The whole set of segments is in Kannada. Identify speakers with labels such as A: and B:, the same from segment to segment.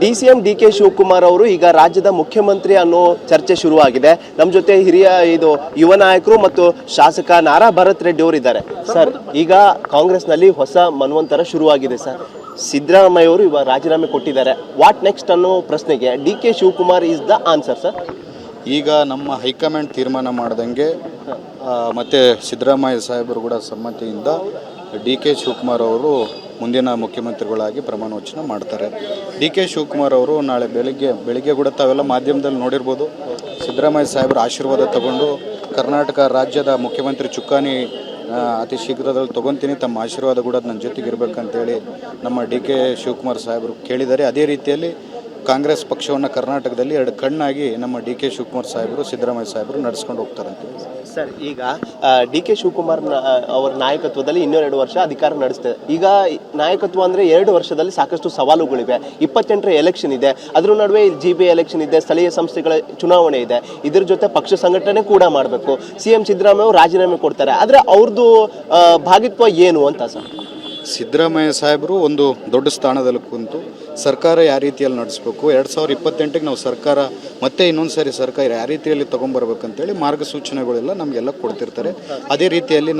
A: DCM DK ಶಿವಕುಮಾರ್ ಅವರು ಈಗ ರಾಜ್ಯದ ಮುಖ್ಯಮಂತ್ರಿ ಅನ್ನೋ ಚರ್ಚೆ ಶುರುವಾಗಿದೆ. ನಮ್ಮ ಜೊತೆ ಹಿರಿಯ ಯುವ ನಾಯಕರು ಮತ್ತು ಶಾಸಕ ನಾರಾ ಭರತ್ ರೆಡ್ಡಿ ಅವರು ಇದ್ದಾರೆ. ಸರ್, ಈಗ ಕಾಂಗ್ರೆಸ್ನಲ್ಲಿ ಹೊಸ ಮನ್ವಂತರ ಶುರುವಾಗಿದೆ ಸರ್. ಸಿದ್ದರಾಮಯ್ಯ ಅವರು ಇವಾಗ ರಾಜೀನಾಮೆ ಕೊಟ್ಟಿದ್ದಾರೆ. ವಾಟ್ ನೆಕ್ಸ್ಟ್ ಅನ್ನೋ ಪ್ರಶ್ನೆಗೆ DK Shivakumar is the answer sir.
B: ಈಗ ನಮ್ಮ ಹೈಕಮಾಂಡ್ ತೀರ್ಮಾನ ಮಾಡ್ದಂಗೆ ಮತ್ತು ಸಿದ್ದರಾಮಯ್ಯ ಸಾಹೇಬರು ಕೂಡ ಸಮ್ಮತಿಯಿಂದ DK ಶಿವಕುಮಾರ್ ಅವರು ಮುಂದಿನ ಮುಖ್ಯಮಂತ್ರಿಗಳಾಗಿ ಪ್ರಮಾಣ ವಚನ ಮಾಡ್ತಾರೆ. DK ಶಿವಕುಮಾರ್ ಅವರು ನಾಳೆ ಬೆಳಿಗ್ಗೆ ಕೂಡ ತಾವೆಲ್ಲ ಮಾಧ್ಯಮದಲ್ಲಿ ನೋಡಿರ್ಬೋದು, ಸಿದ್ದರಾಮಯ್ಯ ಸಾಹೇಬರ ಆಶೀರ್ವಾದ ತಗೊಂಡು ಕರ್ನಾಟಕ ರಾಜ್ಯದ ಮುಖ್ಯಮಂತ್ರಿ ಚುಕ್ಕಾಣಿ ಅತಿ ಶೀಘ್ರದಲ್ಲಿ ತೊಗೊತೀನಿ, ತಮ್ಮ ಆಶೀರ್ವಾದ ಕೂಡ ನನ್ನ ಜೊತೆಗೆ ಇರಬೇಕಂತೇಳಿ ನಮ್ಮ DK ಶಿವಕುಮಾರ್ ಸಾಹೇಬರು ಕೇಳಿದ್ದಾರೆ. ಅದೇ ರೀತಿಯಲ್ಲಿ ಕಾಂಗ್ರೆಸ್ ಪಕ್ಷವನ್ನು ಕರ್ನಾಟಕದಲ್ಲಿ ಎರಡು ಕಣ್ಣಾಗಿ ನಮ್ಮ DK ಶಿವಕುಮಾರ್ ಸಾಹೇಬರು ಸಿದ್ದರಾಮಯ್ಯ ಸಾಹೇಬರು ನಡೆಸ್ಕೊಂಡು ಹೋಗ್ತಾರೆ ಅಂತ
A: ಸರ್. ಈಗ DK ಶಿವಕುಮಾರ್ ಅವರ ನಾಯಕತ್ವದಲ್ಲಿ 2 ವರ್ಷ ಅಧಿಕಾರ ನಡೆಸ್ತದೆ. ಈಗ ನಾಯಕತ್ವ ಅಂದರೆ 2 ವರ್ಷದಲ್ಲಿ ಸಾಕಷ್ಟು ಸವಾಲುಗಳಿವೆ. 28ರ ಎಲೆಕ್ಷನ್ ಇದೆ, ಅದರ ನಡುವೆ GB ಎಲೆಕ್ಷನ್ ಇದೆ, ಸ್ಥಳೀಯ ಸಂಸ್ಥೆಗಳ ಚುನಾವಣೆ ಇದೆ. ಇದ್ರ ಜೊತೆ ಪಕ್ಷ ಸಂಘಟನೆ ಕೂಡ ಮಾಡಬೇಕು. CM ಸಿದ್ದರಾಮಯ್ಯ ಅವರು ರಾಜೀನಾಮೆ ಕೊಡ್ತಾರೆ. ಆದರೆ ಅವ್ರದ್ದು ಭಾಗಿತ್ವ ಏನು ಅಂತ ಸರ್?
B: ಸಿದ್ದರಾಮಯ್ಯ ಸಾಹೇಬರು ಒಂದು ದೊಡ್ಡ ಸ್ಥಾನದಲ್ಲಿ ಕುಂತು ಸರ್ಕಾರ ಯಾವ ರೀತಿಯಲ್ಲಿ ನಡೆಸಬೇಕು, 2028ಗೆ ನಾವು ಸರ್ಕಾರ ಮತ್ತೆ ಇನ್ನೊಂದು ಸಾರಿ ಸರ್ಕಾರ ಯಾವ ರೀತಿಯಲ್ಲಿ ತೊಗೊಂಬರ್ಬೇಕಂತೇಳಿ ಮಾರ್ಗಸೂಚನೆಗಳೆಲ್ಲ ನಮಗೆಲ್ಲ ಕೊಡ್ತಿರ್ತಾರೆ. ಅದೇ ರೀತಿಯಲ್ಲಿ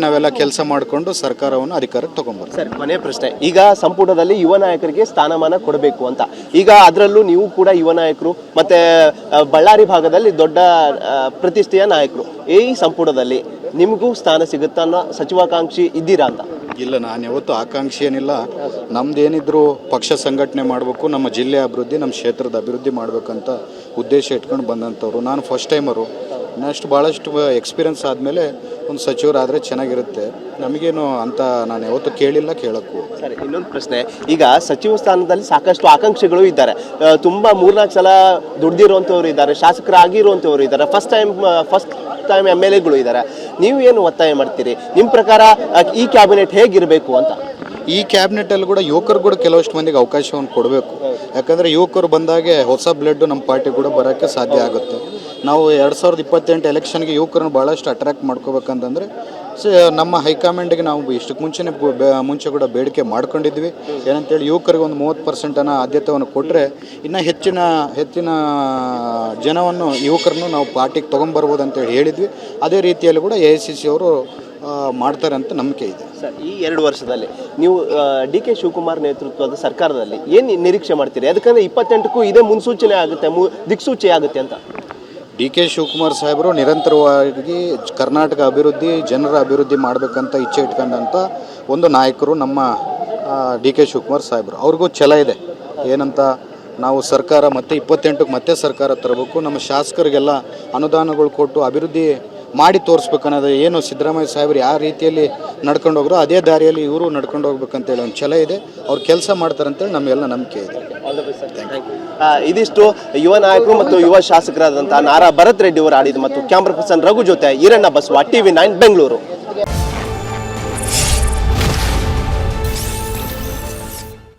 B: ನಾವೆಲ್ಲ ಕೆಲಸ ಮಾಡಿಕೊಂಡು ಸರ್ಕಾರವನ್ನು ಅಧಿಕಾರಕ್ಕೆ ತೊಗೊಂಬರ್ತೀವಿ.
A: ಸರ್, ಕೊನೆ ಪ್ರಶ್ನೆ. ಈಗ ಸಂಪುಟದಲ್ಲಿ ಯುವ ನಾಯಕರಿಗೆ ಸ್ಥಾನಮಾನ ಕೊಡಬೇಕು ಅಂತ, ಈಗ ಅದರಲ್ಲೂ ನೀವು ಕೂಡ ಯುವ ನಾಯಕರು ಮತ್ತೆ ಬಳ್ಳಾರಿ ಭಾಗದಲ್ಲಿ ದೊಡ್ಡ ಪ್ರತಿಷ್ಠೆಯ ನಾಯಕರು, ಈ ಸಂಪುಟದಲ್ಲಿ ನಿಮಗೂ ಸ್ಥಾನ ಸಿಗುತ್ತಾ ಅನ್ನೋ ಸಚಿವಾಕಾಂಕ್ಷಿ ಇದ್ದೀರಾ ಅಂತ?
B: ಇಲ್ಲ, ನಾನು ಯಾವತ್ತೂ ಆಕಾಂಕ್ಷಿ ಏನಿಲ್ಲ. ನಮ್ದೇನಿದ್ರು ಪಕ್ಷ ಸಂಘಟನೆ ಮಾಡಬೇಕು, ನಮ್ಮ ಜಿಲ್ಲೆ ಅಭಿವೃದ್ಧಿ, ನಮ್ಮ ಕ್ಷೇತ್ರದ ಅಭಿವೃದ್ಧಿ ಮಾಡಬೇಕಂತ ಉದ್ದೇಶ ಇಟ್ಕೊಂಡು ಬಂದಂಥವ್ರು. ನಾನು ಫಸ್ಟ್ ಟೈಮರು. ನೆಕ್ಸ್ಟ್ ಭಾಳಷ್ಟು ಎಕ್ಸ್ಪೀರಿಯನ್ಸ್ ಆದಮೇಲೆ ಒಂದು ಸಚಿವರಾದರೆ ಚೆನ್ನಾಗಿರುತ್ತೆ. ನಮಗೇನು ಅಂತ ನಾನು ಯಾವತ್ತೂ ಕೇಳಿಲ್ಲ, ಕೇಳೋಕ್ಕೂ.
A: ಸರಿ, ಇನ್ನೊಂದು ಪ್ರಶ್ನೆ. ಈಗ ಸಚಿವ ಸ್ಥಾನದಲ್ಲಿ ಸಾಕಷ್ಟು ಆಕಾಂಕ್ಷಿಗಳು ಇದ್ದಾರೆ. ತುಂಬ 3-4 ಸಲ ದುಡ್ದಿರುವಂಥವ್ರು ಇದ್ದಾರೆ, ಶಾಸಕರಾಗಿರುವಂಥವ್ರು ಇದ್ದಾರೆ, ಫಸ್ಟ್ ಟೈಮ್ MLAಗಳು ಇದ್ದಾರೆ. ನೀವು ಏನು ಒತ್ತಾಯ ಮಾಡ್ತೀರಿ? ನಿಮ್ಮ ಪ್ರಕಾರ ಈ ಕ್ಯಾಬಿನೆಟ್ ಹೇಗಿರಬೇಕು ಅಂತ?
B: ಈ ಕ್ಯಾಬಿನೆಟಲ್ಲಿ ಕೂಡ ಯುವಕರು ಕೂಡ ಕೆಲವಷ್ಟು ಮಂದಿಗೆ ಅವಕಾಶವನ್ನು ಕೊಡಬೇಕು. ಯಾಕಂದರೆ ಯುವಕರು ಬಂದಾಗೆ ಹೊಸ ಬ್ಲಡ್ ನಮ್ಮ ಪಾರ್ಟಿ ಕೂಡ ಬರೋಕ್ಕೆ ಸಾಧ್ಯ ಆಗುತ್ತೆ. ನಾವು 2028 ಎಲೆಕ್ಷನ್ಗೆ ಯುವಕರನ್ನು ಭಾಳಷ್ಟು ಅಟ್ರ್ಯಾಕ್ಟ್ ಮಾಡ್ಕೋಬೇಕಂತಂದರೆ ನಮ್ಮ ಹೈಕಮಾಂಡಿಗೆ ನಾವು ಇಷ್ಟಕ್ಕೆ ಮುಂಚೆ ಕೂಡ ಬೇಡಿಕೆ ಮಾಡ್ಕೊಂಡಿದ್ವಿ. ಏನಂತೇಳಿ ಯುವಕರಿಗೆ ಒಂದು 30% ಆದ್ಯತೆಯನ್ನು ಕೊಟ್ಟರೆ ಇನ್ನೂ ಹೆಚ್ಚಿನ ಜನವನ್ನು ಯುವಕರನ್ನು ನಾವು ಪಾರ್ಟಿಗೆ ತೊಗೊಂಬರ್ಬೋದು ಅಂತೇಳಿ ಹೇಳಿದ್ವಿ. ಅದೇ ರೀತಿಯಲ್ಲಿ ಕೂಡ AICC ಅವರು ಮಾಡ್ತಾರೆ ಅಂತ ನಂಬಿಕೆ ಇದೆ.
A: ಸರ್, ಈ 2 ವರ್ಷದಲ್ಲಿ ನೀವು DK ಶಿವಕುಮಾರ್ ನೇತೃತ್ವದ ಸರ್ಕಾರದಲ್ಲಿ ಏನು ನಿರೀಕ್ಷೆ ಮಾಡ್ತೀರಿ? ಯಾಕಂದರೆ 28ಕ್ಕೂ ಇದೇ ಮುನ್ಸೂಚನೆ ಆಗುತ್ತೆ, ದಿಕ್ಸೂಚಿ ಆಗುತ್ತೆ ಅಂತ.
B: DK ಶಿವಕುಮಾರ್ ಸಾಹೇಬರು ನಿರಂತರವಾಗಿ ಕರ್ನಾಟಕ ಅಭಿವೃದ್ಧಿ, ಜನರ ಅಭಿವೃದ್ಧಿ ಮಾಡಬೇಕಂತ ಇಚ್ಛೆ ಇಟ್ಕೊಂಡಂಥ ಒಂದು ನಾಯಕರು ನಮ್ಮ DK ಶಿವಕುಮಾರ್ ಸಾಹೇಬರು. ಅವ್ರಿಗೂ ಛಲ ಇದೆ. ಏನಂತ, ನಾವು ಸರ್ಕಾರ ಮತ್ತೆ 28ಕ್ಕೆ ಮತ್ತೆ ಸರ್ಕಾರ ತರಬೇಕು, ನಮ್ಮ ಶಾಸಕರಿಗೆಲ್ಲ ಅನುದಾನಗಳು ಕೊಟ್ಟು ಅಭಿವೃದ್ಧಿ ಮಾಡಿ ತೋರಿಸ್ಬೇಕನ್ನೋದು ಏನು ಸಿದ್ದರಾಮಯ್ಯ ಸಾಹೇಬರು ಯಾವ ರೀತಿಯಲ್ಲಿ ನಡ್ಕೊಂಡು ಹೋಗ್ರೋ ಅದೇ ದಾರಿಯಲ್ಲಿ ಇವರು ನಡ್ಕೊಂಡು ಹೋಗ್ಬೇಕಂತೇಳಿ ಒಂದು ಛಲ ಇದೆ. ಅವ್ರು ಕೆಲಸ ಮಾಡ್ತಾರೆ ಅಂತೇಳಿ ನಮಗೆಲ್ಲ ನಂಬಿಕೆ ಇದೆ.
A: ಇದಿಷ್ಟು ಯುವ ನಾಯಕರು ಮತ್ತು ಯುವ ಶಾಸಕರಾದಂತಹ ನಾರಾ ಭರತ್ ರೆಡ್ಡಿ ಅವರು ಆಡಿದ ಮತ್ತು ಕ್ಯಾಮ್ರಾ ಪರ್ಸನ್ ರಘು ಜೊತೆ ಈರಣ್ಣ ಬಸವ, TV9 ಬೆಂಗಳೂರು.